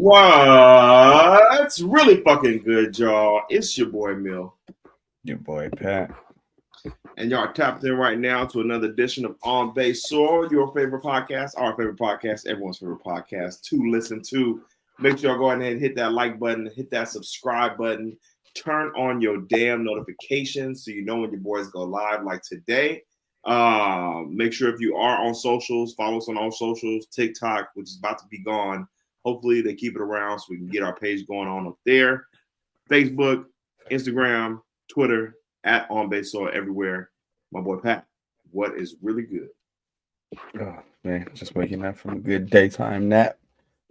What's really fucking good, y'all? It's your boy Mill. Your boy Pat. And y'all tapped in right now to another edition of On Base Soil, your favorite podcast, our favorite podcast, everyone's favorite podcast to listen to. Make sure y'all go ahead and hit that like button, hit that subscribe button, turn on your damn notifications so you know when your boys go live like today. Make sure if you are on socials, follow us on all socials, TikTok, which is about to be gone. Hopefully they keep it around so we can get our page going on up there. Facebook, Instagram, Twitter, at On Base Soil everywhere. My boy Pat, what is really good? Oh man, just waking up from a good daytime nap.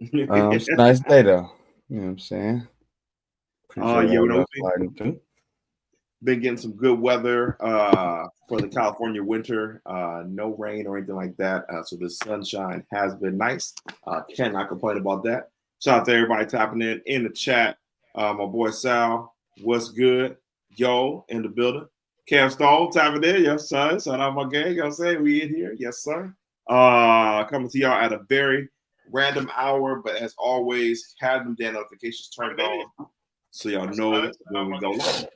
It's a nice day though. You know what I'm saying? Been getting some good weather for the California winter. No rain or anything like that. So the sunshine has been nice. Cannot complain about that. Shout out to everybody tapping in the chat. My boy Sal, what's good? Yo, in the building. Cam Stone tapping in. Yes, sir. Shout out my gang. You know what I'm saying? We in here. Yes, sir. Coming to y'all at a very random hour, but as always, have them damn notifications turned on so y'all know when we go live.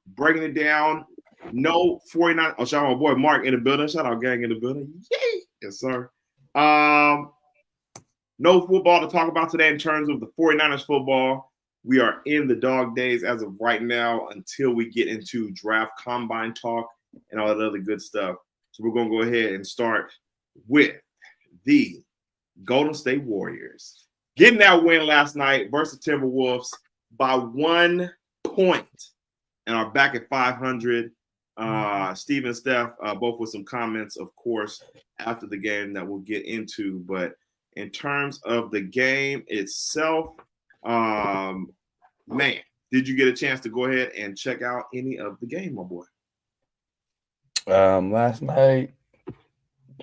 Breaking it down. No 49. Oh, shout out my boy Mark in the building. Shout out gang in the building. Yay! Yes, sir. No football to talk about today in terms of the 49ers football. We are in the dog days as of right now until we get into draft combine talk and all that other good stuff. So we're going to go ahead and start with the Golden State Warriors. Getting that win last night versus Timberwolves by 1 point and are back at 500. Steve and Steph, both with some comments, of course, after the game that we'll get into. But in terms of the game itself, man, did you get a chance to go ahead and check out any of the game, my boy? Last night,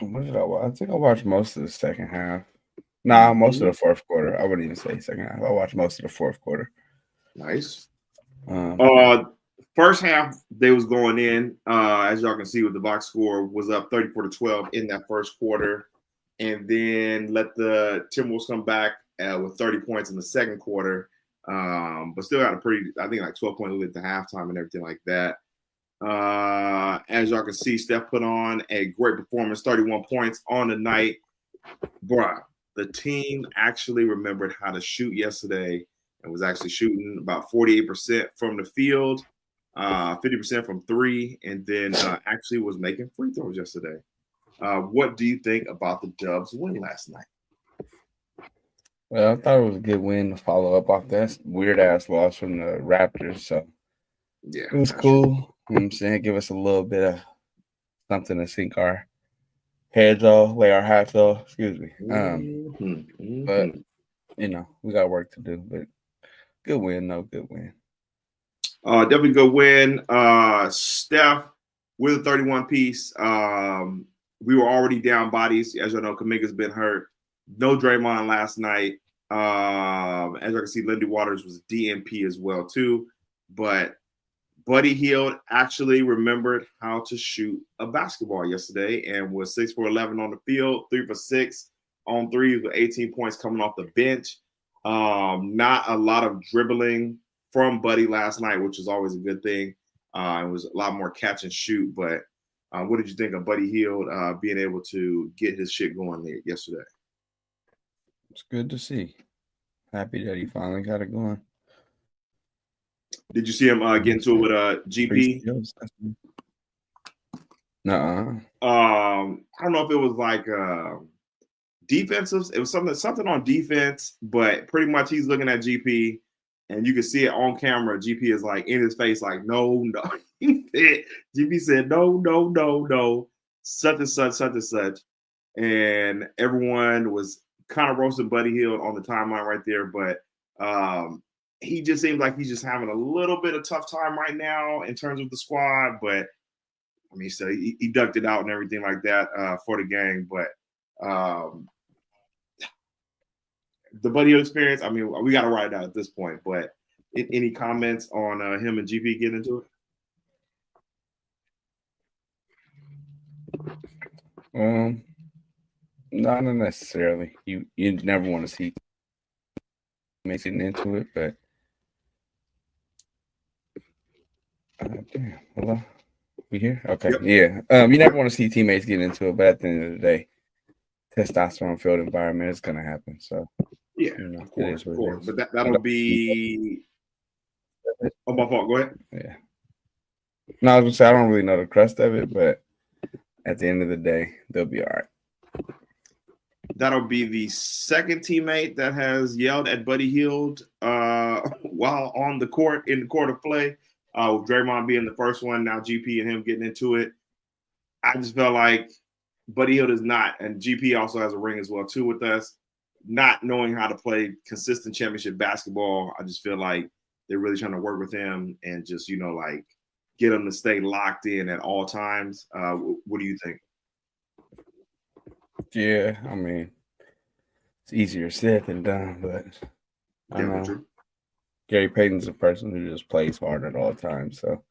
what did I watch? I think I watched most of the second half. Nah, most of the fourth quarter. I wouldn't even say second half. I watched most of the fourth quarter. Nice. First half, they was going in. As y'all can see with the box score, was up 34-12 in that first quarter. And then let the Timberwolves come back with 30 points in the second quarter. But still got a pretty, I think, like 12-point lead at the halftime and everything like that. As y'all can see, Steph put on a great performance, 31 points on the night. Bruh, the team actually remembered how to shoot yesterday and was actually shooting about 48% from the field, 50% from three, and then actually was making free throws yesterday. What do you think about the Dubs win last night? Well, I thought it was a good win to follow up off that weird-ass loss from the Raptors. So, yeah, it was cool. You know what I'm saying? Give us a little bit of something to sink our heads off, lay our hats off. Excuse me. But, you know, we got work to do. But good win, though. Good win. Definitely good win. Steph with a 31 piece. We were already down bodies. As you know, Kuminga's been hurt. No Draymond last night. As you can see, Lindy Waters was DNP as well, too. But Buddy Hield actually remembered how to shoot a basketball yesterday and was 6 for 11 on the field, 3 for 6 on threes with 18 points coming off the bench. Not a lot of dribbling from Buddy last night, which is always a good thing. It was a lot more catch and shoot. But what did you think of Buddy Hield being able to get his shit going there yesterday? It's good to see. Happy that he finally got it going. Did you see him get into it with GP? Nuh-uh. I don't know if it was like defensive. It was something on defense, but pretty much he's looking at GP, and you can see it on camera. GP is like in his face, like no. GP said no, such and such, and everyone was kind of roasting Buddy Hield on the timeline right there, but he just seems like he's just having a little bit of tough time right now in terms of the squad. But I mean, so he ducked it out and everything like that for the game. But the Buddy Hield experience, I mean, we got to ride it out at this point. But any comments on him and GP getting into it? Not necessarily. You never want to see getting into it, but damn, hello, we here? Okay, Yep. yeah. You never want to see teammates get into it, but at the end of the day, testosterone filled environment is gonna happen. So Yeah, it of is what it course. is. But that'll be. Oh, my fault. Go ahead. Yeah. No, I was gonna say I don't really know the crust of it, but at the end of the day, they'll be all right. That'll be the second teammate that has yelled at Buddy Hield while on the court, in the court of play. With Draymond being the first one, now GP and him getting into it. I just felt like Buddy Hield is not, and GP also has a ring as well too with us, not knowing how to play consistent championship basketball. I just feel like they're really trying to work with him and just, like get him to stay locked in at all times. What do you think? Yeah, I mean, it's easier said than done, but I know true. Gary Payton's a person who just plays hard at all times. So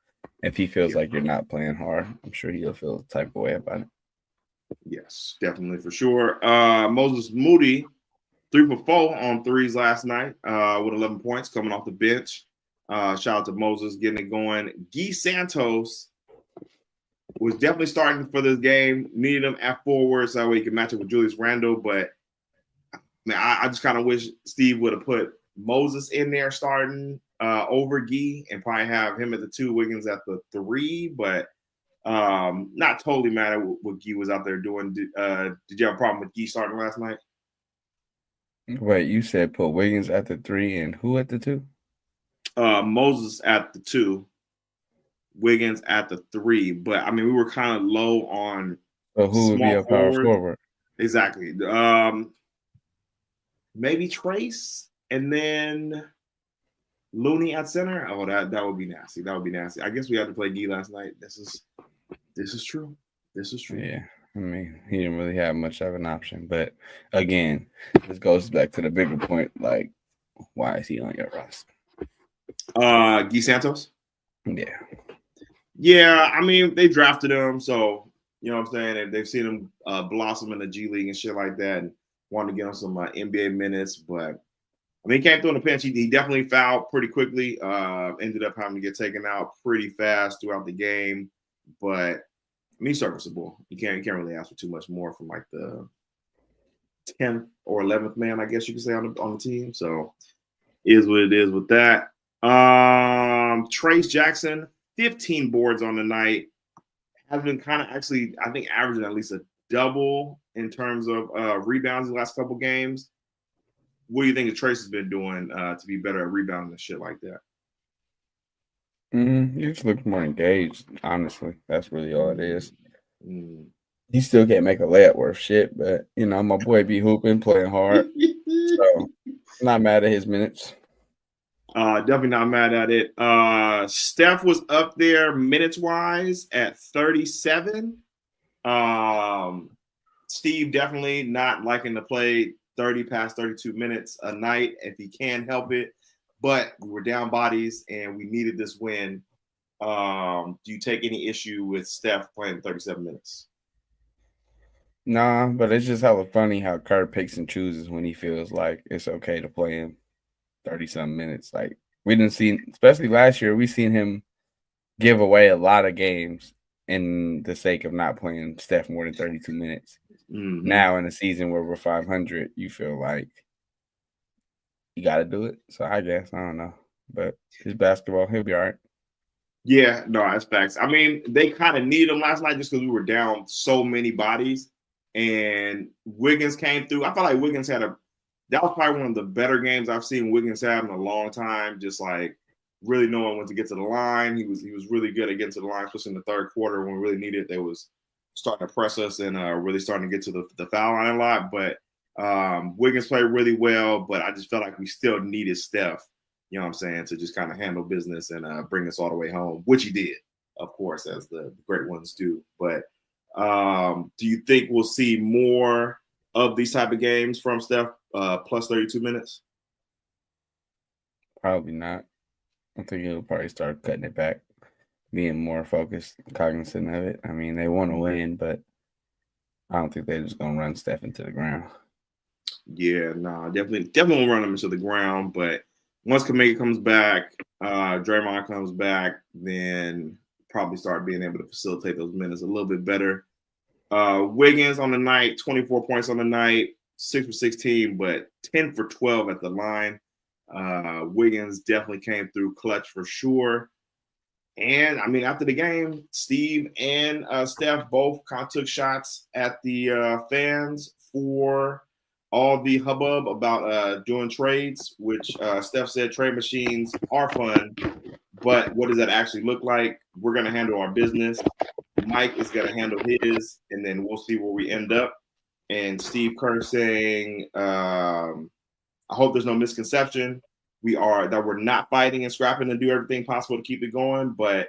if he feels like you're not playing hard, I'm sure he'll feel the type of way about it. Yes, definitely for sure. Moses Moody, 3 for 4 on threes last night with 11 points coming off the bench. Shout out to Moses getting it going. Guy Santos was definitely starting for this game. Needed him at forward so that way he could match up with Julius Randle. But man, I just kind of wish Steve would have put Moses in there starting over Guy and probably have him at the 2, Wiggins at the 3. But not totally mad at what Guy was out there doing. Did you have a problem with Guy starting last night? Wait, you said put Wiggins at the 3 and who at the 2? Moses at the 2, Wiggins at the 3. But I mean, we were kind of low on. So who would be a power forward? Exactly. Maybe Trace and then Looney at center. Oh, that would be nasty. That would be nasty. I guess we had to play D last night. This is true. This is true. Yeah. I mean, he didn't really have much of an option. But again, this goes back to the bigger point. Like, why is he on your roster? Guy Santos? Yeah. Yeah, I mean, they drafted him, so you know what I'm saying? And they've seen him blossom in the G League and shit like that, and wanted to get on some NBA minutes. But I mean, he came through in the pinch. He definitely fouled pretty quickly. Ended up having to get taken out pretty fast throughout the game. But I mean, he's serviceable. You can't really ask for too much more from like the 10th or 11th man, I guess you could say, on the team. So is what it is with that. Trace Jackson, 15 boards on the night. Has been kind of actually, I think, averaging at least a double in terms of rebounds in the last couple games. What do you think Trace has been doing to be better at rebounding and shit like that? He just looks more engaged, honestly. That's really all it is. He still can't make a layup worth shit, but, my boy be hooping, playing hard. So, not mad at his minutes. Definitely not mad at it. Steph was up there minutes-wise at 37. Steve definitely not liking to play 30 past 32 minutes a night if he can help it. But we were down bodies and we needed this win. Do you take any issue with Steph playing 37 minutes? Nah, but it's just hella funny how Kerr picks and chooses when he feels like it's okay to play him 30-something minutes. Like, we didn't see, especially last year, we seen him give away a lot of games in the sake of not playing Steph more than 32 minutes. Mm-hmm. Now in a season where we're 500, you feel like you got to do it. So I guess, I don't know. But his basketball, he'll be all right. Yeah, no, that's facts. I mean, they kind of needed him last night just because we were down so many bodies. And Wiggins came through. I felt like Wiggins that was probably one of the better games I've seen Wiggins have in a long time. Just like really knowing when to get to the line. He was really good at getting to the line, especially in the third quarter when we really needed it. They was starting to press us and really starting to get to the foul line a lot. But Wiggins played really well, but I just felt like we still needed Steph, you know what I'm saying, to just kind of handle business and bring us all the way home, which he did, of course, as the great ones do. But do you think we'll see more of these type of games from Steph plus 32 minutes? Probably not. I think he'll probably start cutting it back, being more focused, cognizant of it. I mean, they want to win, but I don't think they're just going to run Steph into the ground. Yeah, no, definitely won't run him into the ground. But once Kuminga comes back, Draymond comes back, then probably start being able to facilitate those minutes a little bit better. Wiggins on the night, 24 points on the night, 6 for 16, but 10 for 12 at the line. Wiggins definitely came through clutch for sure. And I mean, after the game, Steve and Steph both kind of took shots at the fans for all the hubbub about doing trades, which Steph said trade machines are fun, but what does that actually look like? We're going to handle our business. Mike is going to handle his, and then we'll see where we end up. And Steve Kerr saying, I hope there's no misconception. We're not fighting and scrapping to do everything possible to keep it going, but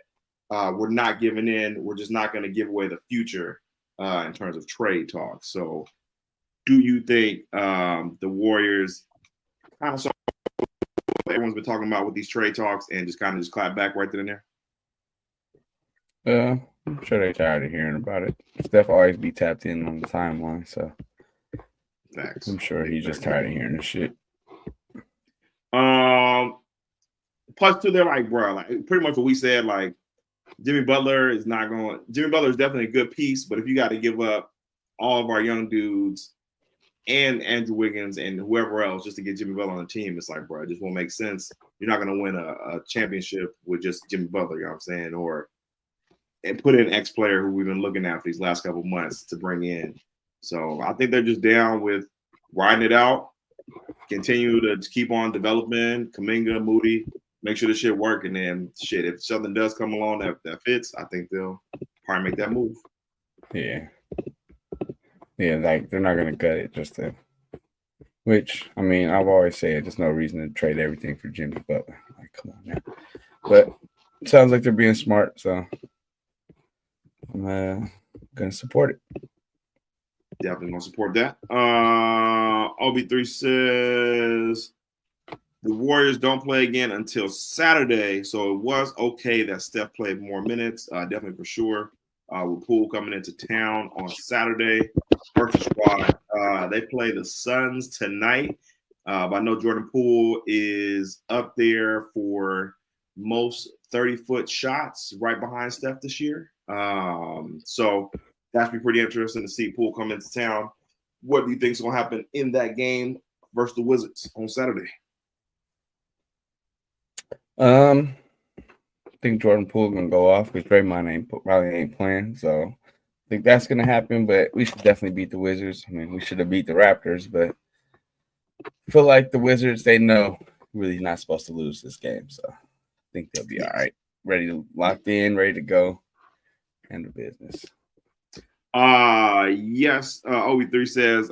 we're not giving in. We're just not going to give away the future in terms of trade talk. So do you think the Warriors kind of saw what everyone's been talking about with these trade talks and just kind of clap back right then and there? I'm sure they're tired of hearing about it. Steph always be tapped in on the timeline, so facts. I'm sure he's just tired of hearing this shit. Plus, too, they're like, bro, like pretty much what we said. Like, Jimmy Butler is not going. Jimmy Butler is definitely a good piece, but if you got to give up all of our young dudes and Andrew Wiggins and whoever else just to get Jimmy Butler on the team, it's like, bro, it just won't make sense. You're not going to win a championship with just Jimmy Butler. You know what I'm saying? Or and put in X player who we've been looking at for these last couple of months to bring in. So I think they're just down with riding it out, continue to keep on developing Kuminga, Moody, make sure the shit work, and then shit, if something does come along that fits, I think they'll probably make that move. Yeah. Yeah, like they're not gonna cut it just to. Which I mean, I've always said there's no reason to trade everything for Jimmy Butler. Like, come on now. But it sounds like they're being smart, so I'm gonna support it. Definitely gonna support that. OB3 says the Warriors don't play again until Saturday, so it was okay that Steph played more minutes. Definitely for sure. With Poole coming into town on Saturday, first squad. They play the Suns tonight. But I know Jordan Poole is up there for most 30-foot shots, right behind Steph this year. So that's be pretty interesting to see Poole come into town. What do you think is going to happen in that game versus the Wizards on Saturday? I think Jordan Poole gonna go off because Draymond probably ain't playing, so I think that's gonna happen. But we should definitely beat the Wizards. I mean, we should have beat the Raptors, but I feel like the Wizards, they know really not supposed to lose this game, so I think they'll be all right, locked in, ready to go, handle business. Yes. OB3 says,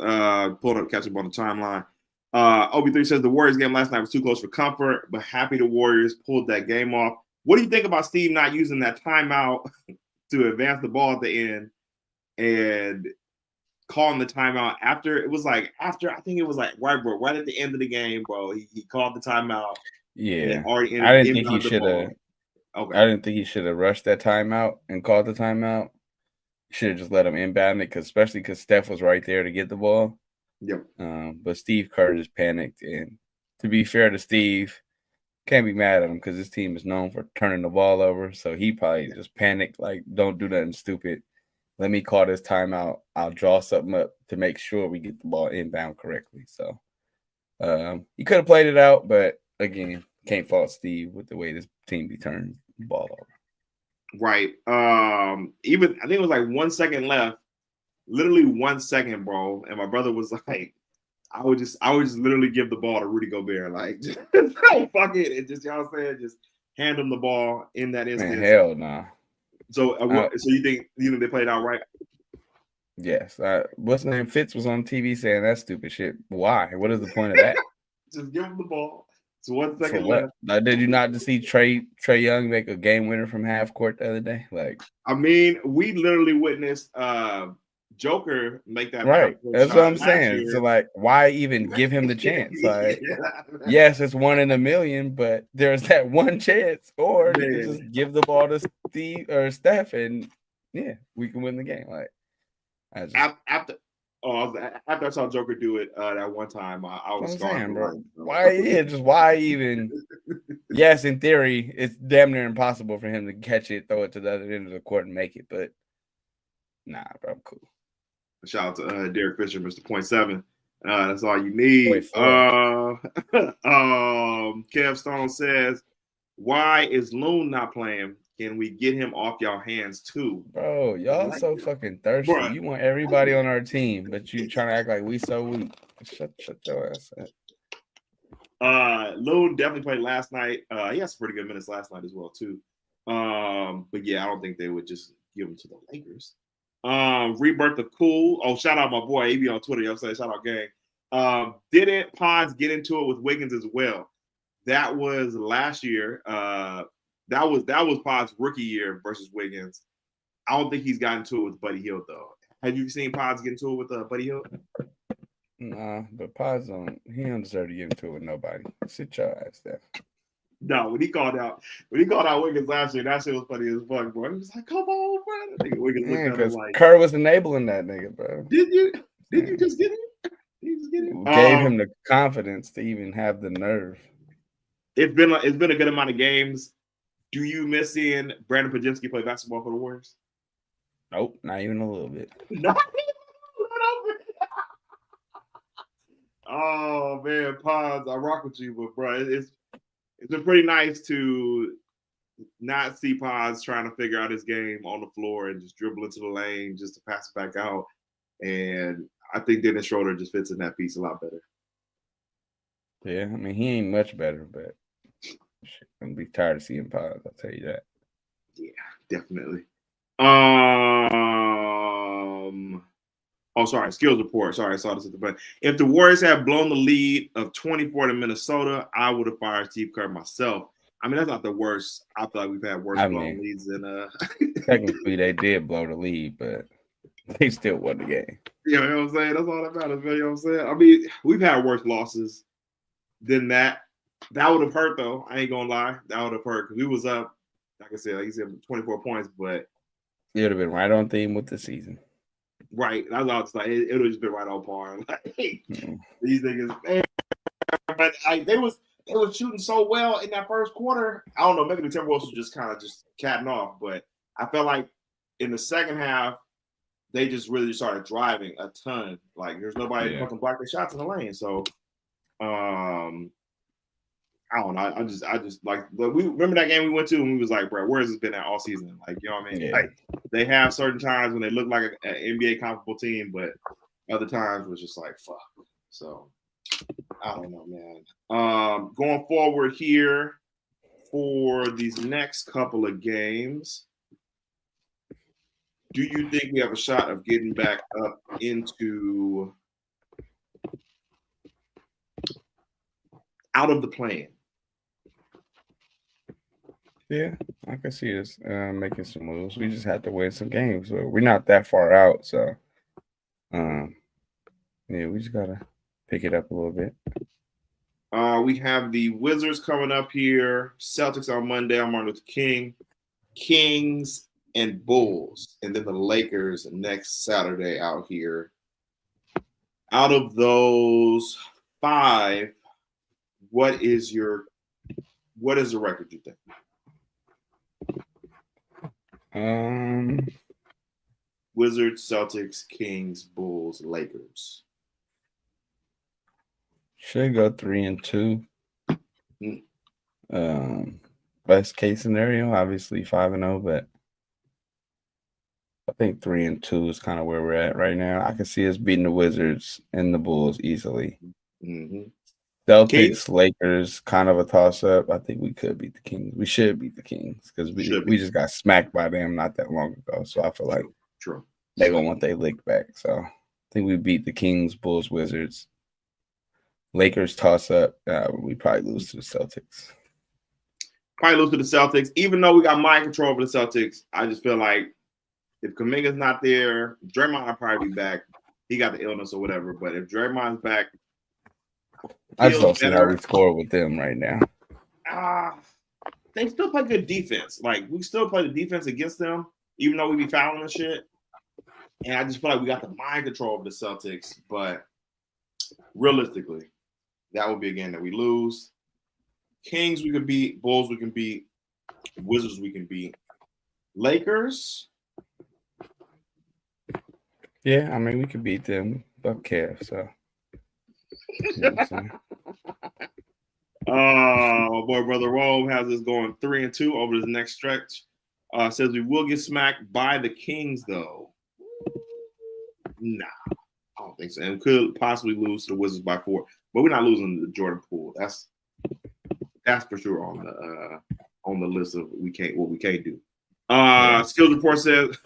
pulled up, catch up on the timeline. OB3 says the Warriors game last night was too close for comfort, but happy the Warriors pulled that game off. What do you think about Steve not using that timeout to advance the ball at the end and calling the timeout after? It was like after, I think it was like right at the end of the game, bro. He called the timeout. Yeah, I didn't think he should have. Okay. I didn't think he should have rushed that timeout and called the timeout. Should have just let him inbound it, especially because Steph was right there to get the ball. Yep. But Steve Kerr just panicked, and to be fair to Steve, can't be mad at him because his team is known for turning the ball over. So he probably just panicked, like, don't do nothing stupid. Let me call this timeout. I'll draw something up to make sure we get the ball inbound correctly. So he could have played it out, but again, can't fault Steve with the way this team be turning the ball over. Right. Even I think it was like 1 second left, literally 1 second, bro. And my brother was like, I would just literally give the ball to Rudy Gobert, like, just, fuck it, and just, you know what I'm saying, just hand him the ball in that instance. Man, hell nah. So, so you think they played out right? Yes. What's the name? Fitz was on TV saying that stupid shit. Why? What is the point of that? Just give him the ball. So 1 second left. Did you not see Trae Young make a game winner from half court the other day? Like, I mean, we literally witnessed Joker make that right. That's what I'm saying. Year. So, like, why even give him the chance? Like, yes, it's 1 in a million, but there's that one chance. Or you can just give the ball to Steve or Steph, and yeah, we can win the game. Like, after after I saw Joker do it that one time, I was scarred for life. So. Why? Yeah, just why even? Yes, in theory, it's damn near impossible for him to catch it, throw it to the other end of the court, and make it. But nah, bro, I'm cool. Shout out to Derek Fisher, Mr. Point 7. That's all you need. Kev Stone says, "Why is Loon not playing? Can we get him off y'all hands too?" Bro, y'all so fucking thirsty. Bruh. You want everybody on our team, but you trying to act like we so weak. Shut your ass up. Loon definitely played last night. He had some pretty good minutes last night as well too. But yeah, I don't think they would just give him to the Lakers. Rebirth of Cool. Oh, shout out my boy AB on Twitter. I'm saying shout out gang. Didn't Pods get into it with Wiggins as well? That was last year. That was Pods' rookie year versus Wiggins. I don't think he's gotten into it with Buddy Hield though. Have you seen Pods get into it with Buddy Hield? Nah, but Pods he don't deserve to get into it with nobody. Sit your ass there. No, when he called out Wiggins last year, that shit was funny as fuck, bro. He was like, "Come on, bro." I think Wiggins looked at him like Kerr was enabling that nigga, bro. Did you just get him? Did you just get him? Gave him the confidence to even have the nerve. It's been a good amount of games. Do you miss seeing Brandon Podziemski play basketball for the Warriors? Nope, not even a little bit. Oh man, Pods, I rock with you, but bro, it's been pretty nice to not see Pods trying to figure out his game on the floor and just dribble into the lane just to pass it back out. And I think Dennis Schroeder just fits in that piece a lot better. Yeah, I mean he ain't much better, but I'm gonna be tired of seeing Pods. I'll tell you that. Yeah, definitely. Oh, sorry. Skills report. Sorry, I saw this at the front. If the Warriors had blown the lead of 24 to Minnesota, I would have fired Steve Kerr myself. I mean, that's not the worst. I feel like we've had worse blown leads than technically they did blow the lead, but they still won the game. You know what I'm saying? That's all that matters, man. You know what I'm saying? I mean, we've had worse losses than that. That would have hurt, though. I ain't gonna lie. That would have hurt because we was up, like I said, 24 points, but it would have been right on theme with the season. Right. That's all it's like. It would have just been right on par. Like, these niggas, man. But they was shooting so well in that first quarter. I don't know. Maybe the Timberwolves was just kind of just catting off, but I felt like in the second half they just really started driving a ton. Like there's nobody fucking block their shots in the lane. So, I don't know. I just like we remember that game we went to and we was like, bro, where has this been at all season? Like, you know what I mean? Yeah. Like they have certain times when they look like an NBA comparable team, but other times was just like fuck. So I don't know, man. Going forward here for these next couple of games, do you think we have a shot of getting back up into out of the play-in? Yeah, I can see us making some moves. We just have to win some games. So we're not that far out. So, yeah, we just got to pick it up a little bit. We have the Wizards coming up here. Celtics on Monday on Martin Luther King. Kings and Bulls. And then the Lakers next Saturday out here. Out of those 5, what is the record you think? Wizards, Celtics, Kings, Bulls, Lakers. Should go 3-2. Best case scenario, obviously 5-0, but I think 3-2 is kind of where we're at right now. I can see us beating the Wizards and the Bulls easily. Mm-hmm. Celtics, Kings? Lakers, kind of a toss-up. I think we could beat the Kings. We should beat the Kings because we just got smacked by them not that long ago. So I feel like they're going to want their lick back. So I think we beat the Kings, Bulls, Wizards. Lakers toss-up. We probably lose to the Celtics. Probably lose to the Celtics. Even though we got mind control over the Celtics, I just feel like if Kuminga's not there, Draymond will probably be back. He got the illness or whatever. But if Draymond's back, I just don't see how we score with them right now. They still play good defense. Like, we still play the defense against them, even though we be fouling and shit. And I just feel like we got the mind control of the Celtics, but realistically, that would be a game that we lose. Kings we can beat, Bulls we can beat, Wizards we can beat. Lakers. Yeah, I mean we could beat them, but Cavs. So, you know what I'm saying? Boy, brother Rome has us going 3-2 over this next stretch. Says we will get smacked by the Kings though. Nah, I don't think so. And could possibly lose to the Wizards by 4, but we're not losing to Jordan Poole. That's for sure on the list of what we can't do. Skills report says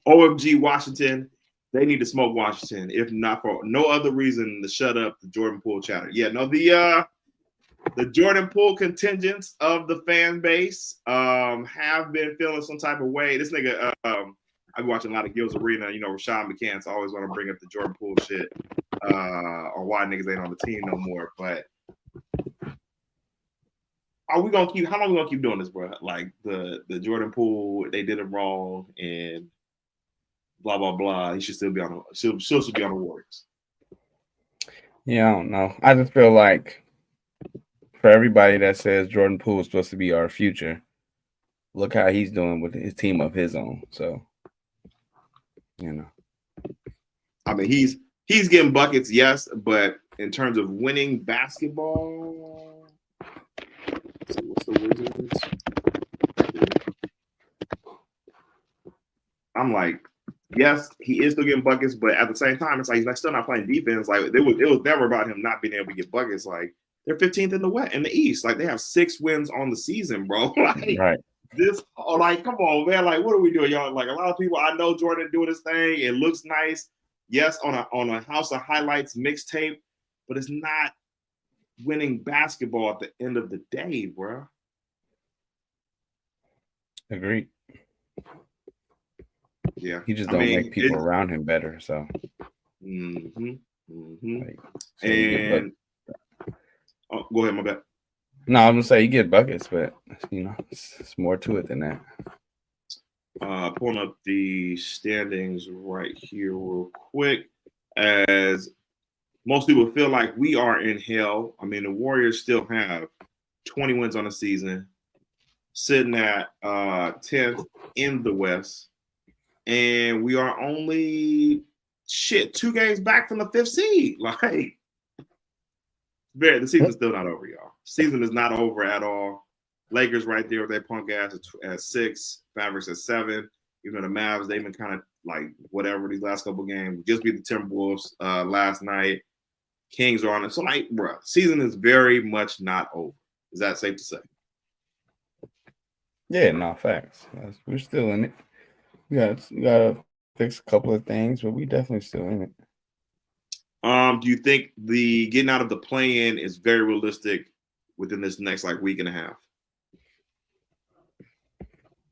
OMG Washington. They need to smoke Washington, if not for no other reason to shut up the Jordan Poole chatter. Yeah, no, the Jordan Poole contingents of the fan base have been feeling some type of way. This nigga, I've been watching a lot of Gills Arena. You know, Rashad McCants always want to bring up the Jordan Poole shit on why niggas ain't on the team no more. But how long are we gonna keep doing this, bro? Like the Jordan Poole, they did it wrong and blah blah blah. He should still be on the Warriors. Yeah, I don't know. I just feel like for everybody that says Jordan Poole is supposed to be our future, look how he's doing with his team of his own. So, you know, I mean, he's getting buckets, yes, but in terms of winning basketball, what's the Wizards? I'm like, yes, he is still getting buckets, but at the same time, it's like he's still not playing defense. Like it was never about him not being able to get buckets. Like they're 15th in the East. Like they have 6 wins on the season, bro. Like right. Come on, man. Like, what are we doing, y'all? Like a lot of people, I know Jordan doing his thing. It looks nice. Yes, on a House of Highlights mixtape, but it's not winning basketball at the end of the day, bro. Agreed. Yeah, he just don't make people around him better. So, Like, so and go ahead, my bad. No, I'm gonna say you get buckets, but you know, it's more to it than that. Pulling up the standings right here real quick, as most people feel like we are in hell. I mean, the Warriors still have 20 wins on the season, sitting at 10th in the West, and we are only 2 games back from the 5th seed. Like, the season's still not over, y'all. Season is not over at all. Lakers right there with their punk ass at 6, Mavericks at 7. Even though the Mavs, they've been kind of like whatever these last couple games. Just beat the Timberwolves last night. Kings are on it. So, like, bro, season is very much not over. Is that safe to say? Yeah, no, facts. We're still in it. We gotta fix a couple of things, but we definitely still in it. Do you think the getting out of the play-in is very realistic within this next week and a half?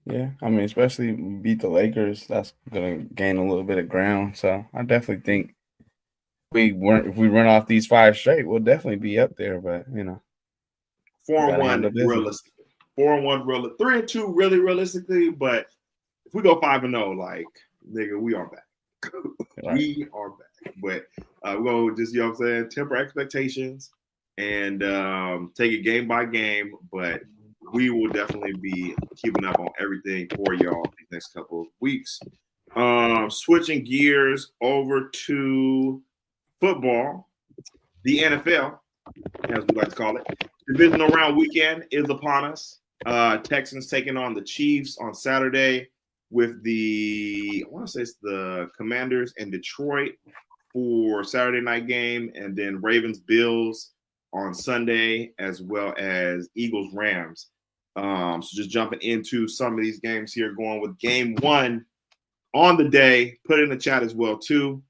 Yeah, I mean, especially beat the Lakers, that's gonna gain a little bit of ground. So I definitely think if we run off these 5 straight, we'll definitely be up there. But 4-1 realistically, 4-1 3-2 really realistically. But if we go 5-0, like nigga, we are back. Right. We are back. But we're gonna just what I'm saying, temper expectations and take it game by game. But we will definitely be keeping up on everything for y'all these next couple of weeks. Switching gears over to football, the NFL, as we like to call it. Divisional round weekend is upon us. Texans taking on the Chiefs on Saturday with I want to say it's the Commanders in Detroit for Saturday night game, and then Ravens Bills on Sunday, as well as Eagles Rams. So just jumping into some of these games here, going with game 1 on the day. Put it in the chat as well too.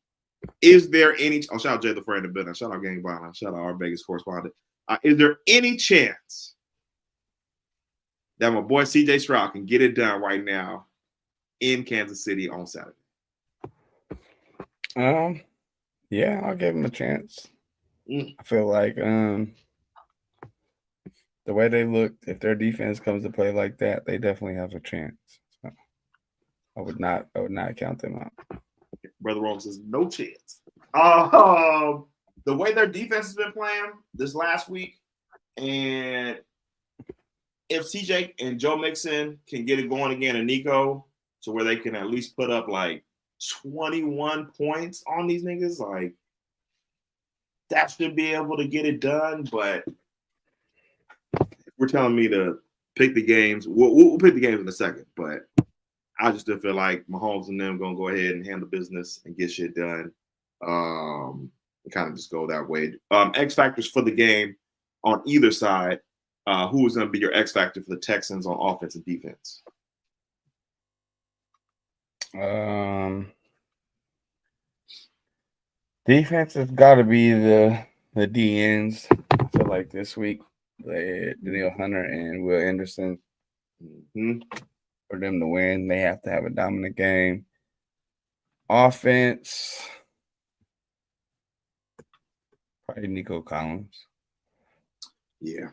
Is there any? Oh, shout out Jay the friend in the building. Shout out Gang Bond. Shout out our Vegas correspondent. Is there any chance that my boy CJ Stroud can get it done right now in Kansas City on Saturday? Yeah, I'll give him a chance. I feel like the way they look, if their defense comes to play like that, they definitely have a chance. So I would not count them out. Brother Rome says no chance. The way their defense has been playing this last week, and if CJ and Joe Mixon can get it going again, and Nico, to where they can at least put up like 21 points on these niggas, like that should be able to get it done. But we're telling me to pick the games. We'll pick the games in a second, but I just still feel like Mahomes and them gonna go ahead and handle business and get shit done. And kind of just go that way. X factors for the game on either side. Who is going to be your X factor for the Texans on offense and defense? Defense has got to be the DNs. I feel like this week, Daniel Hunter and Will Anderson. For them to win, they have to have a dominant game. Offense, probably Nico Collins. Yeah,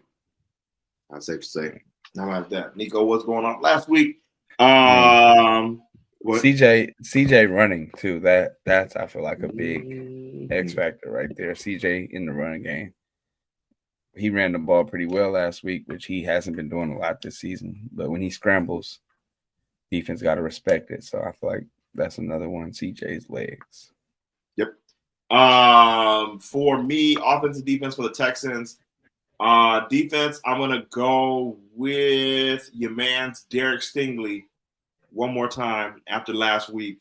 I'd say to say. How about that? Nico, what's going on last week? CJ running too. That's I feel like a big X factor right there. CJ in the running game. He ran the ball pretty well last week, which he hasn't been doing a lot this season. But when he scrambles, defense got to respect it. So I feel like that's another one. CJ's legs. Yep. For me, offensive defense for the Texans. Defense, I'm gonna go with your man's Derek Stingley one more time after last week.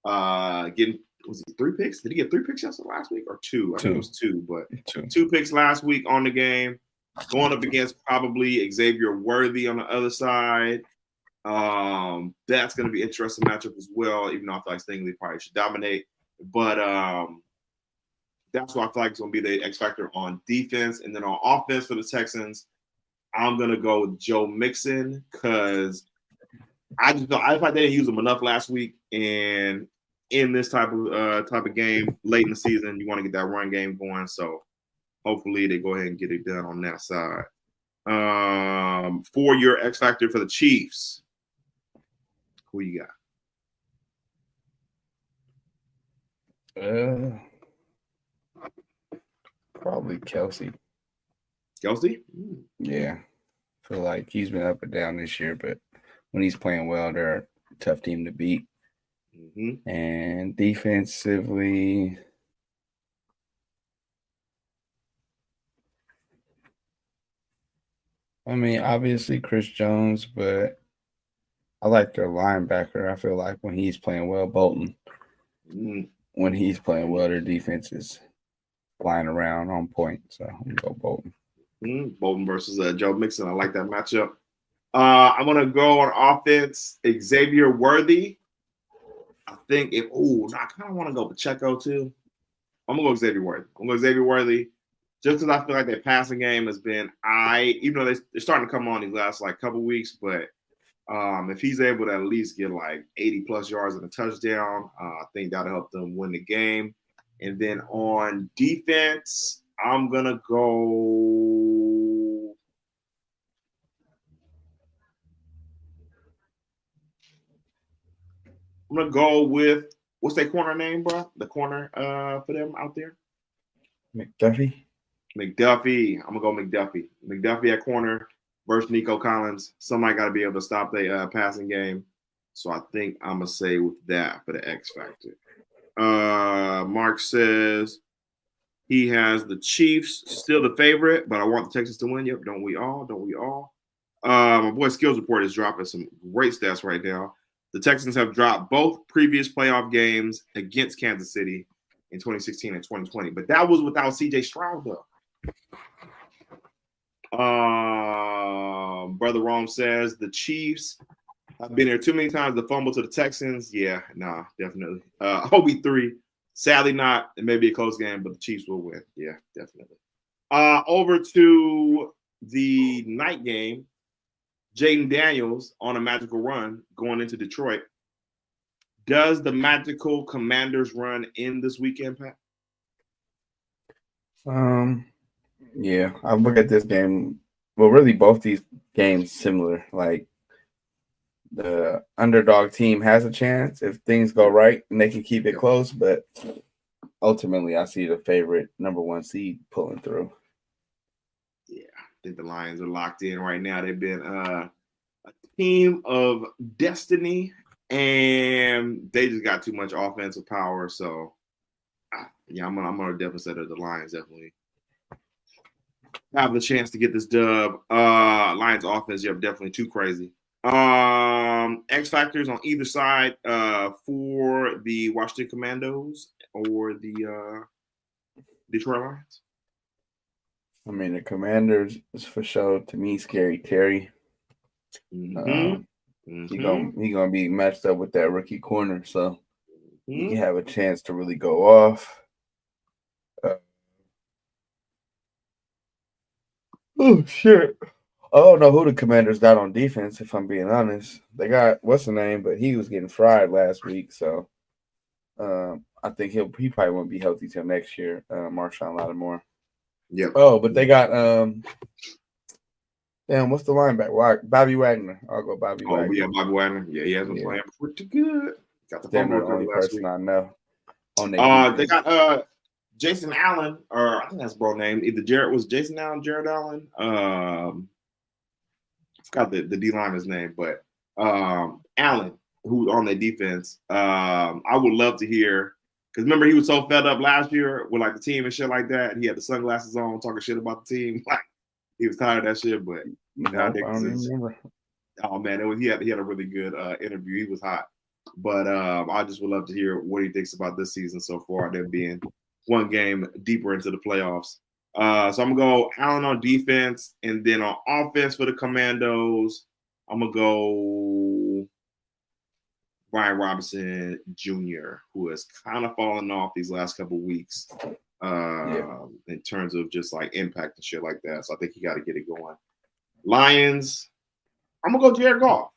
Was it 3 picks? Did he get 3 picks last week or 2? I think it was 2, but 2 picks last week on the game. Going up against probably Xavier Worthy on the other side. That's going to be an interesting matchup as well, even though I feel like Stingley probably should dominate. But that's what I feel like is going to be the X factor on defense. And then on offense for the Texans, I'm going to go with Joe Mixon because I feel like they didn't use him enough last week. And in this type of game late in the season, you want to get that run game going. So hopefully they go ahead and get it done on that side. For your X factor for the Chiefs, who you got? Probably Kelsey. Kelsey? Yeah. I feel like he's been up and down this year, but when he's playing well, they're a tough team to beat. And defensively, I mean, obviously Chris Jones, but I like their linebacker. I feel like when he's playing well, Bolton. When he's playing well, their defense is flying around on point. So I'm going to go Bolton. Bolton versus Joe Mixon. I like that matchup. I'm going to go on offense, Xavier Worthy. I think I kind of want to go Pacheco too. I'm going to go Xavier Worthy. Just because I feel like their passing game has been even though they're starting to come on these last like couple weeks, but if he's able to at least get like 80 plus yards and a touchdown, I think that'll help them win the game. And then on defense, I'm gonna go. I'm gonna go with what's their corner name, bro? The corner for them out there. McDuffie. I'm gonna go McDuffie. McDuffie at corner versus Nico Collins. Somebody got to be able to stop the passing game. So I think I'm gonna say with that for the X factor. Mark says he has the Chiefs still the favorite, but I want the Texans to win. Yep, don't we all? My boy Skills Report is dropping some great stats right now. The Texans have dropped both previous playoff games against Kansas City in 2016 and 2020, but that was without CJ Stroud though. Brother Rome says the Chiefs have been here too many times to fumble to the Texans. Yeah, nah, definitely. OB3, sadly not. It may be a close game, but the Chiefs will win. Yeah, definitely. Over to the night game. Jaden Daniels on a magical run going into Detroit. Does the magical Commanders run in this weekend, Pat? Yeah, I look at this game. Well, really, both these games similar. Like the underdog team has a chance if things go right and they can keep it close. But ultimately, I see the favorite number 1 seed pulling through. Yeah, I think the Lions are locked in right now. They've been a team of destiny, and they just got too much offensive power. So, yeah, I'm gonna definitely say that the Lions definitely have the chance to get this dub. Lions offense, yep, definitely too crazy. X factors on either side for the Washington Commandos or the Detroit Lions. I mean, the Commanders is for sure to me scary Terry. He gonna be matched up with that rookie corner, so he can have a chance to really go off. Oh shit! I don't know who the Commanders got on defense. If I'm being honest, they got what's the name, but he was getting fried last week, so I think he probably won't be healthy till next year. Marshawn Lattimore. Yep. Oh, but they got damn, what's the linebacker? Bobby Wagner. I'll go Bobby Wagner. Oh, yeah, Bobby Wagner. Yeah, he has been playing pretty good. Got the fumble the only person week. I know. On they got Jason Allen, or I think that's bro name. Either Jason Allen, Jared Allen. I forgot the D lineman's name, but Allen, who's on their defense. I would love to hear, because remember he was so fed up last year with like the team and shit like that. He had the sunglasses on, talking shit about the team. Like he was tired of that shit, but I don't remember. Oh man, he had a really good interview. He was hot, but I just would love to hear what he thinks about this season so far. Them being one game deeper into the playoffs. So I'm gonna go Allen on defense, and then on offense for the Commandos, I'm gonna go Brian Robinson Jr., who has kind of fallen off these last couple weeks in terms of just like impact and shit like that. So I think he got to get it going. Lions, I'm gonna go Jared Goff.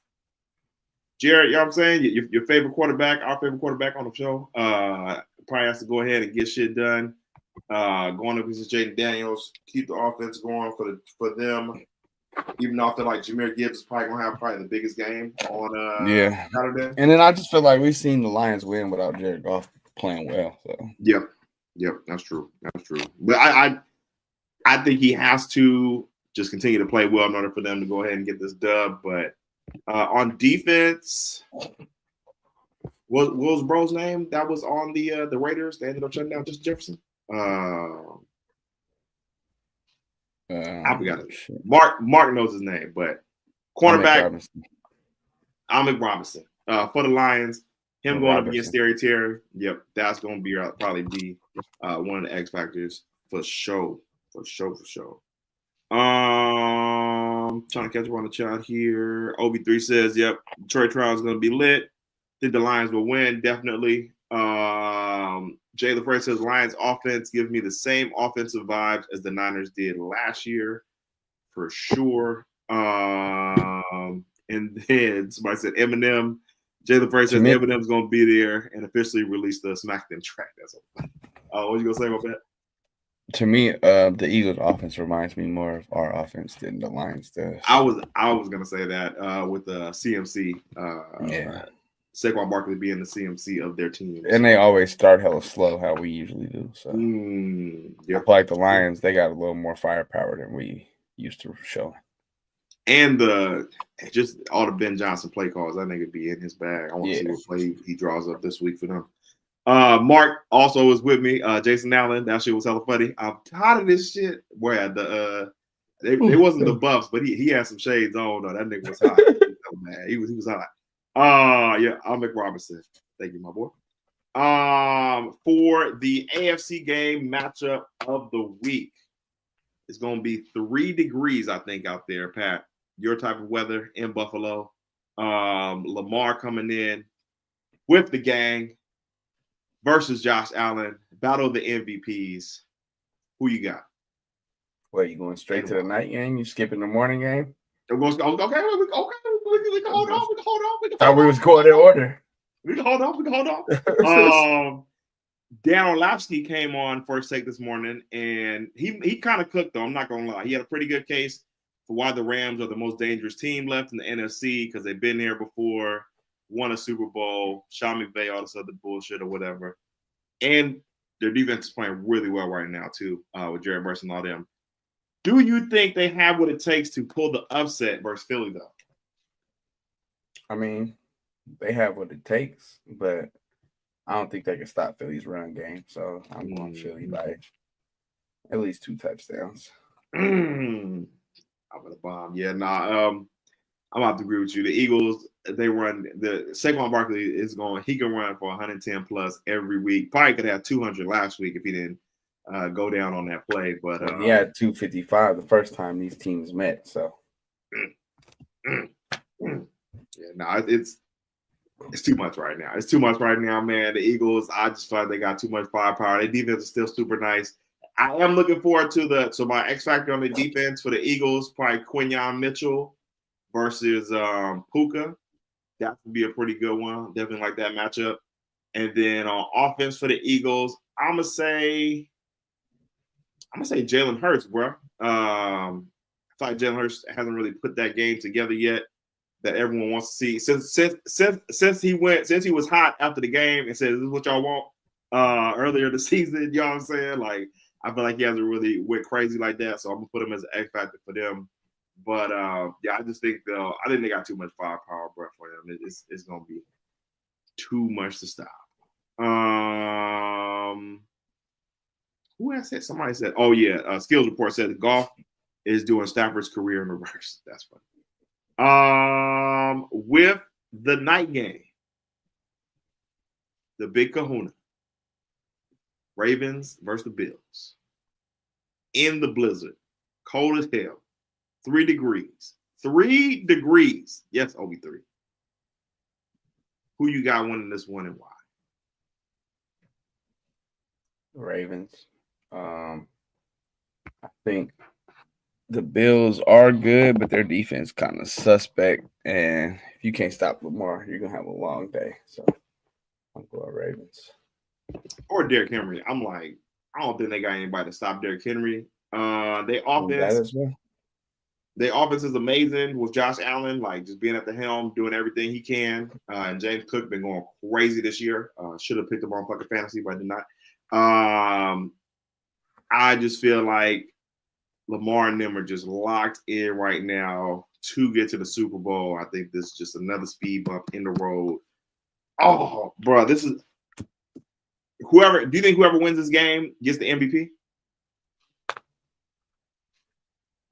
Jared, you know what I'm saying? Your favorite quarterback, our favorite quarterback on the show, probably has to go ahead and get shit done. Going up against Jaden Daniels, keep the offense going for them. Even though I feel like Jahmyr Gibbs is probably gonna have the biggest game on Saturday. And then I just feel like we've seen the Lions win without Jared Goff playing well. So Yep, that's true. But I think he has to just continue to play well in order for them to go ahead and get this dub. But on defense, what was bro's name that was on the Raiders? They ended up shutting down Justin Jefferson. I forgot it. Mark knows his name, but cornerback Ahmed Robinson for the Lions. Him going up against Terry. Yep, that's going to probably be one of the X factors for sure. Trying to catch up on the chat here. OB3 says, "Yep, Detroit trial is going to be lit. Think the Lions will win, definitely." Jay LaFrey says, "Lions offense gives me the same offensive vibes as the Niners did last year, for sure." And then somebody said Eminem. Jay LaFrey says Eminem's going to be there and officially release the Smack Them track. That's all. What you going to say about that? To me, the Eagles' offense reminds me more of our offense than the Lions does. I was gonna say that with the CMC, Saquon Barkley being the CMC of their team, and they always start hella slow, how we usually do. So I feel like the Lions, they got a little more firepower than we used to show. And just all the Ben Johnson play calls, I think it'd be in his bag. I want to see what play he draws up this week for them. Mark also was with me. Jason Allen, that shit was hella funny. I'm tired of this shit. Boy, they wasn't the buffs, but he had some shades on. Though. That nigga was hot. He was hot. Ahmed Robinson. Thank you, my boy. For the AFC game matchup of the week, it's gonna be 3 degrees, I think, out there, Pat. Your type of weather in Buffalo. Lamar coming in with the gang versus Josh Allen. Battle of the MVPs. Who you got? What, you going straight to the night game? You skipping the morning game? Okay. We can hold on. Thought we was going in order. We can hold on. Dan Orlovsky came on First Take this morning, and he kind of cooked, though. I'm not going to lie. He had a pretty good case why the Rams are the most dangerous team left in the NFC because they've been there before, won a Super Bowl, Sean McVay, all this other bullshit or whatever. And their defense is playing really well right now, too, with Jared Verse and all them. Do you think they have what it takes to pull the upset versus Philly, though? I mean, they have what it takes, but I don't think they can stop Philly's run game. So I'm going Philly by at least 2 touchdowns. I'm gonna bomb. Yeah, I'm gonna have to agree with you. The Eagles, they run. The Saquon Barkley is going. He can run for 110 plus every week. Probably could have 200 last week if he didn't go down on that play. But he had 255 the first time these teams met. So it's too much right now. It's too much right now, man. The Eagles, I just feel like they got too much firepower. Their defense is still super nice. I am looking forward to my X factor on the defense for the Eagles, probably Quinyon Mitchell versus Puka. That would be a pretty good one. Definitely like that matchup. And then on offense for the Eagles, I'm gonna say Jalen Hurts, bro. I feel like Jalen Hurts hasn't really put that game together yet that everyone wants to see. Since he was hot after the game and said, "This is what y'all want," earlier this season. You know what I'm saying? Like, I feel like he hasn't really went crazy like that. So I'm gonna put him as an X factor for them. But yeah, I just think I think they got too much firepower, bro, for them. It's gonna be too much to stop. Who has said? Somebody said, "Oh yeah." Skills Report said that Goff is doing Stafford's career in reverse. That's funny. With the night game, the big kahuna, Ravens versus the Bills. In the blizzard, cold as hell, 3 degrees. 3 degrees. Yes, OB3. Who you got winning this one and why? Ravens. I think the Bills are good, but their defense kind of suspect. And if you can't stop Lamar, you're going to have a long day. So I'm going Ravens. Or Derrick Henry. I'm like, I don't think they got anybody to stop Derrick Henry. Their offense is amazing with Josh Allen, like just being at the helm, doing everything he can. And James Cook been going crazy this year. Should have picked him on fucking fantasy, but I did not. I just feel like Lamar and them are just locked in right now to get to the Super Bowl. I think this is just another speed bump in the road. Oh, bro, this is whoever. Do you think whoever wins this game gets the MVP?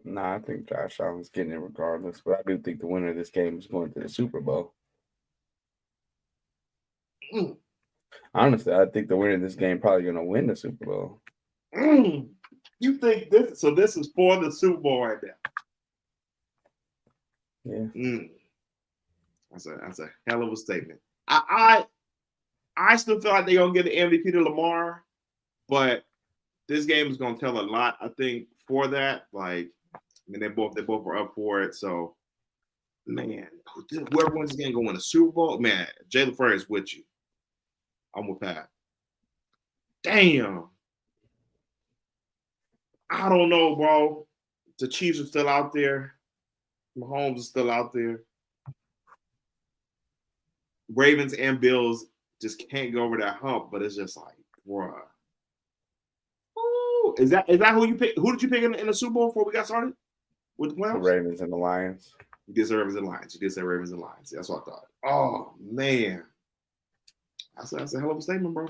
Nah, I think Josh Allen's getting it regardless, but I do think the winner of this game is going to the Super Bowl. Honestly, I think the winner of this game probably going to win the Super Bowl. You think this? So this is for the Super Bowl right there. Yeah. That's a hell of a statement. I still feel like they're gonna get the MVP to Lamar, but this game is gonna tell a lot. I think for that, like, I mean, they both were up for it. So, man, whoever wins this game gonna win the Super Bowl. Man, Jalen Furry is with you. I'm with Pat. Damn. I don't know, bro. The Chiefs are still out there. Mahomes is still out there. Ravens and Bills just can't go over that hump, but it's just like, bruh. Ooh, is that who you pick? Who did you pick in the Super Bowl before we got started with the playoffs? The Ravens and the Lions. You did say Ravens and Lions. You did say Ravens and Lions. That's what I thought. Oh man, that's a hell of a statement, bro.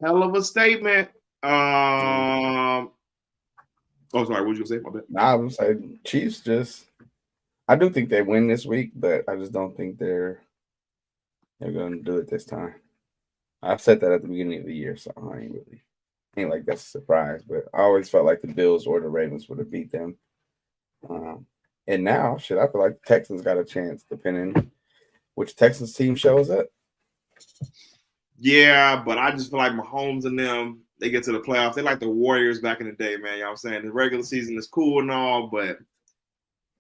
Hell of a statement. Oh, sorry. What was you gonna say? My bad. Nah, I was saying Chiefs just. I do think they win this week, but I just don't think they're going to do it this time. I said that at the beginning of the year, so I ain't like that's a surprise. But I always felt like the Bills or the Ravens would have beat them. And now, I feel like the Texans got a chance, depending which Texans team shows up. Yeah, but I just feel like Mahomes and them, they get to the playoffs. They like the Warriors back in the day, man. You know what I'm saying? The regular season is cool and all, but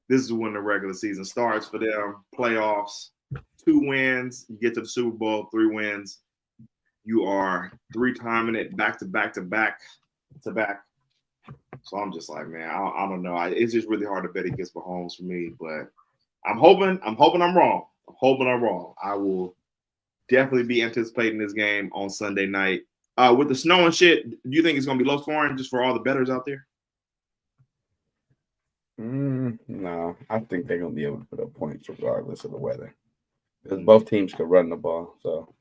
this is when the regular season starts for them. Playoffs, 2 wins. You get to the Super Bowl, 3 wins. You are 3-timing it back to back to back to back. So I'm just like, man, I don't know. It's just really hard to bet against Mahomes for me, but I'm hoping I'm wrong. I'm hoping I'm wrong. I will definitely be anticipating this game on Sunday night. With the snow and shit, do you think it's going to be low scoring just for all the bettors out there? No, I think they're going to be able to put up points regardless of the weather. Because both teams could run the ball. So,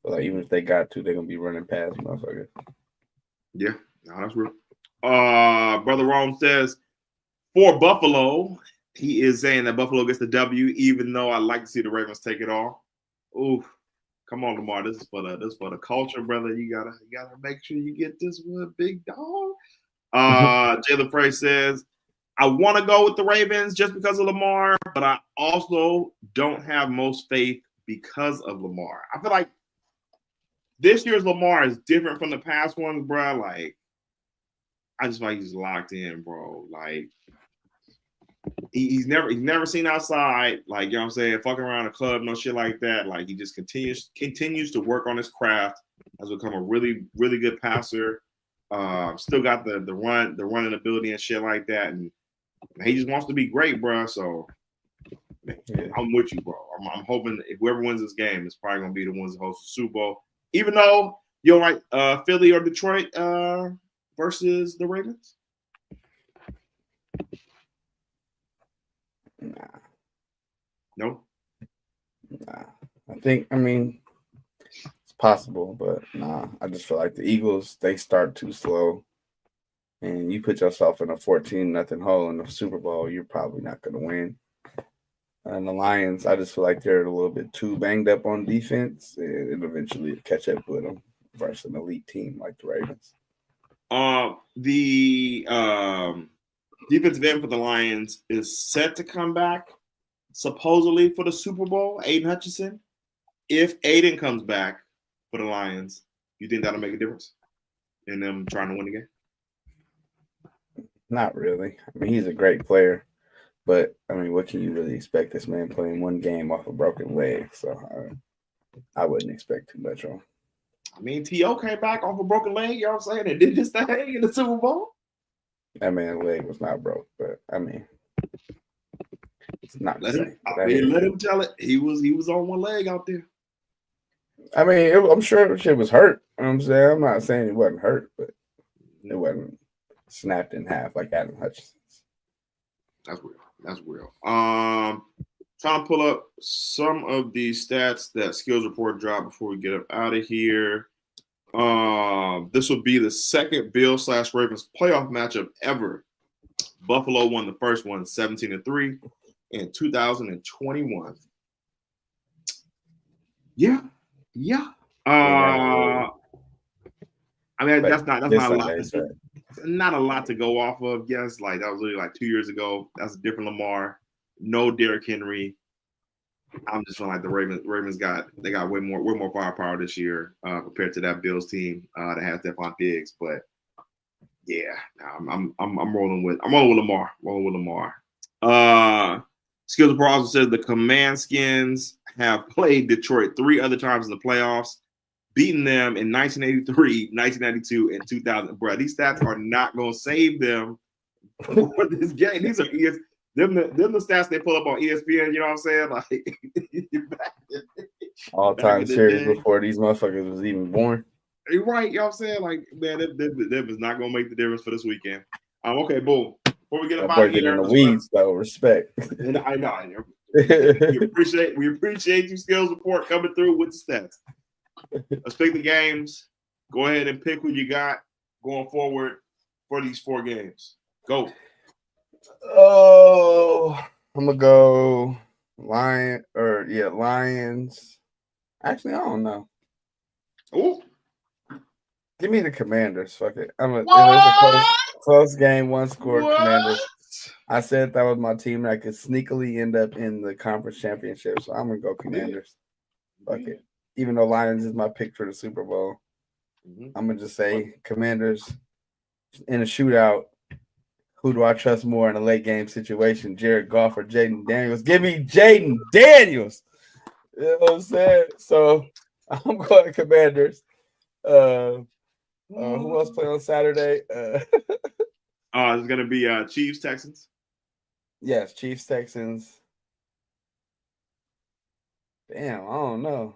like, even if they got to, they're going to be running past motherfuckers. Yeah, no, that's real. Brother Rome says, for Buffalo, he is saying that Buffalo gets the W, even though I like to see the Ravens take it all. Ooh, come on, Lamar. This is for the culture, brother. You gotta make sure you get this one, big dog. Jalen Frey says, I want to go with the Ravens just because of Lamar, but I also don't have most faith because of Lamar. I feel like this year's Lamar is different from the past ones, bro. Like, I just feel like he's locked in, bro. Like, he's never seen outside, like, you know what I'm saying, fucking around a club, no shit like that. Like, he just continues to work on his craft, has become a really, really good passer. Still got the running ability and shit like that, and he just wants to be great, bro. So I'm with you, bro. I'm hoping if whoever wins this game is probably gonna be the ones that host the Super Bowl. Even though you don't like Philly or Detroit versus the Ravens. Nah. No. Nah. I mean, it's possible, but nah. I just feel like the Eagles, they start too slow. And you put yourself in a 14-0 hole in the Super Bowl, you're probably not going to win. And the Lions, I just feel like they're a little bit too banged up on defense, and it'll eventually catch up with them versus an elite team like the Ravens. The defensive end for the Lions is set to come back, supposedly, for the Super Bowl, Aiden Hutchinson. If Aiden comes back for the Lions, you think that'll make a difference in them trying to win the game? Not really. I mean, he's a great player, but I mean, what can you really expect this man playing one game off a broken leg? So I wouldn't expect too much on him. I mean, T.O. came back off a broken leg, you know what I'm saying, and did his thing in the Super Bowl. That man's leg was not broke, but I mean, it's not let him tell it. He was on one leg out there. I mean, I'm sure shit was hurt. You know what I'm saying? I'm not saying it wasn't hurt, but it wasn't snapped in half like Adam Hutchinson's. That's real. Trying to pull up some of the stats that Skills Report dropped before we get up out of here. This will be the second Bills/Ravens playoff matchup ever. Buffalo won the first one 17-3 in 2021. Yeah. I mean, that's not a lot. Not a lot to go off of. Yes, like that was really like 2 years ago. That's a different Lamar. No Derrick Henry. I'm just feeling like the Ravens got way more firepower this year compared to that Bills team that has Stephon Diggs. But yeah, I'm rolling with Lamar. Skills Report also says the Command Skins have played Detroit 3 other times in the playoffs, beating them in 1983, 1992, and 2000. Bro, these stats are not going to save them for this game. These are them the stats they pull up on ESPN. You know what I'm saying? Like all-time series before these motherfuckers was even born. You're right. You know what I'm saying? Like, man, that is not going to make the difference for this weekend. Okay, boom. Before we get up out of here, in the weeds, though, respect. And I know. We appreciate you, Skills Report, coming through with the stats. Let's pick the games. Go ahead and pick who you got going forward for these 4 games. Go. Oh, I'm gonna go Lions. Actually, I don't know. Oh, give me the Commanders. Fuck it. It was a close game, 1 score. Commanders. I said that was my team that could sneakily end up in the conference championship, so I'm gonna go Commanders. Fuck it. Even though Lions is my pick for the Super Bowl, I'm gonna just say Commanders in a shootout. Who do I trust more in a late game situation, Jared Goff or Jaden Daniels? Give me Jaden Daniels. You know what I'm saying? So I'm going Commanders. Who else play on Saturday? It's gonna be Chiefs Texans. Yes, Chiefs Texans. Damn, I don't know.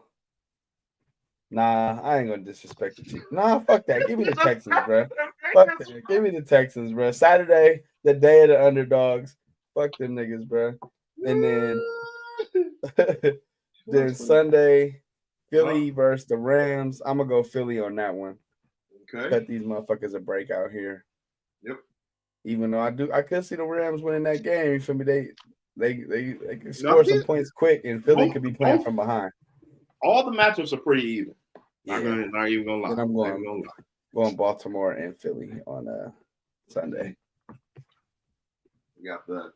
Nah, I ain't gonna disrespect the Chiefs. Nah, fuck that. Give me the Texans, bro. Fuck that. Give me the Texans, bro. Saturday, the day of the underdogs. Fuck them niggas, bro. And then Sunday, Philly versus the Rams. I'm gonna go Philly on that one. Okay. Cut these motherfuckers a break out here. Yep. Even though I could see the Rams winning that game. You feel me? They can score some points quick, and Philly could be playing from behind. All the matchups are pretty even. Yeah. Not even gonna lie. Then I'm going Baltimore and Philly on Sunday. We got the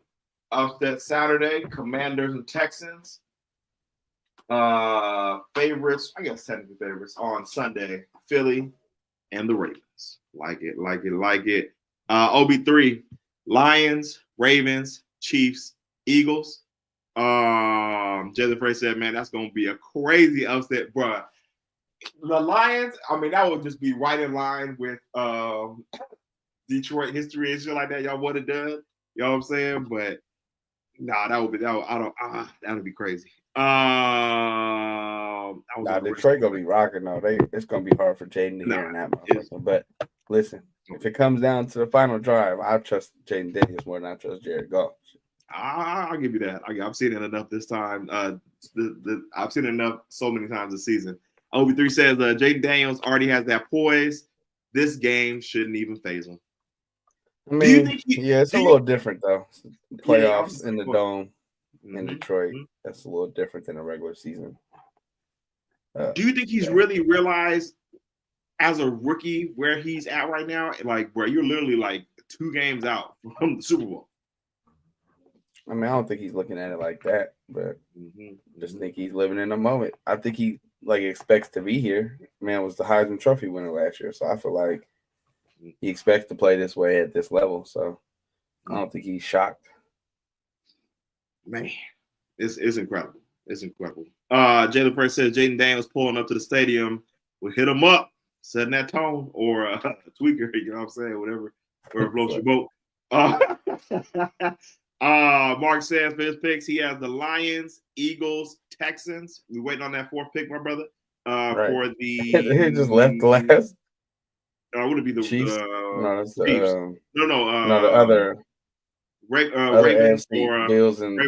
upset Saturday, Commanders and Texans. Favorites, I guess technically favorites on Sunday, Philly and the Ravens. Like it. OB3, Lions, Ravens, Chiefs, Eagles. Jalen Frey said, man, that's gonna be a crazy upset, bro. The Lions, I mean, that would just be right in line with Detroit history and shit like that. Y'all would have done. You know what I'm saying? But that would be crazy. Detroit gonna be rocking though. It's gonna be hard for Jaden to hear in that motherfucker. But listen, if it comes down to the final drive, I trust Jaden Daniels more than I trust Jared Goff. I'll give you that. I've seen it enough this time. I've seen it enough so many times this season. OB3 says Jaden Daniels already has that poise. This game shouldn't even phase him. I mean, it's a little different though. Playoffs in the dome in Detroit. That's a little different than a regular season. Do you think he's really realized as a rookie where he's at right now? Like, bro, you're literally like 2 games out from the Super Bowl. I mean, I don't think he's looking at it like that, but just think he's living in the moment. I think he expects to be here. Man was the Heisman Trophy winner last year, so I feel like he expects to play this way at this level. So I don't think he's shocked. Man, it's incredible. It's incredible. Jalen Frey says Jaden Daniels pulling up to the stadium will hit him up, setting that tone, or a tweaker, you know what I'm saying? Whatever floats your boat. Mark says for his picks, he has the Lions, Eagles, Texans. We're waiting on that 4th pick, my brother. For the he just left the last. Would it be the Chiefs? Chiefs? The other Ravens or Bills and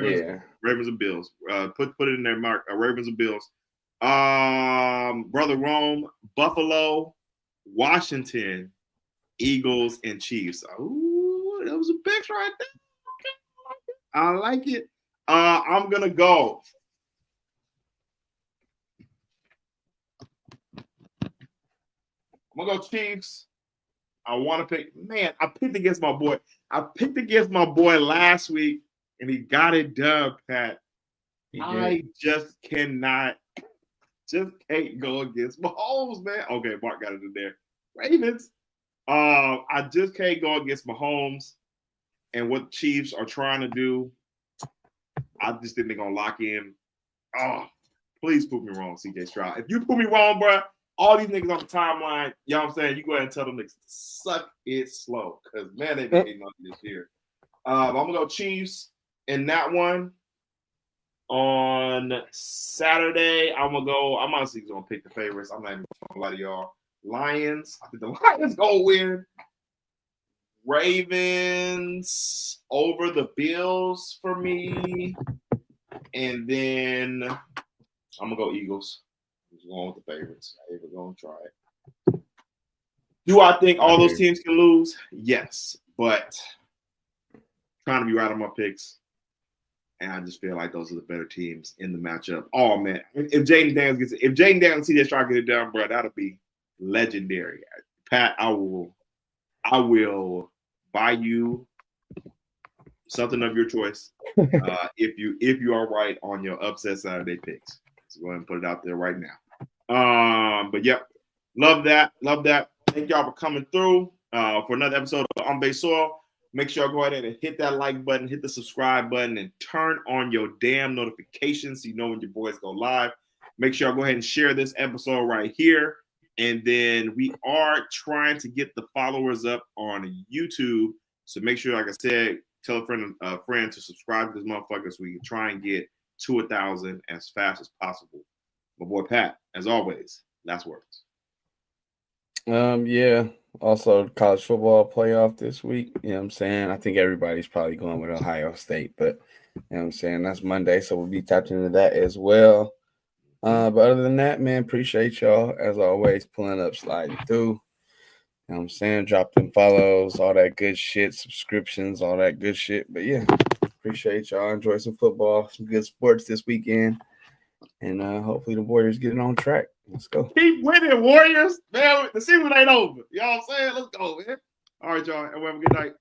Ravens and Bills. Put it in there, Mark. Ravens and Bills. Brother Rome, Buffalo, Washington, Eagles, and Chiefs. Ooh, that was a picks right there. I like it. I'm gonna go. I'm gonna go Chiefs. I want to pick. Man, I picked against my boy. Last week, and he got it done, Pat. I just can't go against Mahomes, man. Okay, Mark got it in there. Ravens. I just can't go against Mahomes and what Chiefs are trying to do. I just think they're gonna lock in. Oh, please prove me wrong, CJ Stroud. If you prove me wrong, bro, all these niggas on the timeline, you know what I'm saying? You go ahead and tell them niggas to suck it slow. Because, man, they've been getting on this year. I'm going to go Chiefs in that one. On Saturday, I'm honestly going to pick the favorites. I'm not even going to lie to y'all. Lions. I think the Lions going to win. Ravens over the Bills for me. And then I'm going to go Eagles. Going with the favorites. We're going to try it. Do I think all those teams can lose? Yes, but trying to be right on my picks, and I just feel like those are the better teams in the matchup. Oh man, if Jaden Daniels and CJ Stroud get it done, bro, that'll be legendary. Pat, I will buy you something of your choice if you are right on your upset Saturday picks. So go ahead and put it out there right now. But yep, love that. Thank y'all for coming through for another episode of On Base Soil. Make sure y'all go ahead and hit that like button, hit the subscribe button, and turn on your damn notifications so you know when your boys go live. Make sure y'all go ahead and share this episode right here. And then we are trying to get the followers up on YouTube. So make sure, like I said, tell a friend to subscribe to this motherfucker so we can try and get to 1,000 as fast as possible. My boy Pat, as always, last words. Yeah. Also, college football playoff this week. You know what I'm saying? I think everybody's probably going with Ohio State, but you know what I'm saying? That's Monday, so we'll be tapped into that as well. But other than that, man, appreciate y'all as always pulling up, sliding through. You know what I'm saying? Drop them follows, all that good shit, subscriptions, all that good shit. But yeah, appreciate y'all. Enjoy some football, some good sports this weekend. And hopefully the Warriors get it on track. Let's go. Keep winning, Warriors. Man, the season ain't over. You know what I'm saying? Let's go, man. All right, y'all. Everyone have a good night.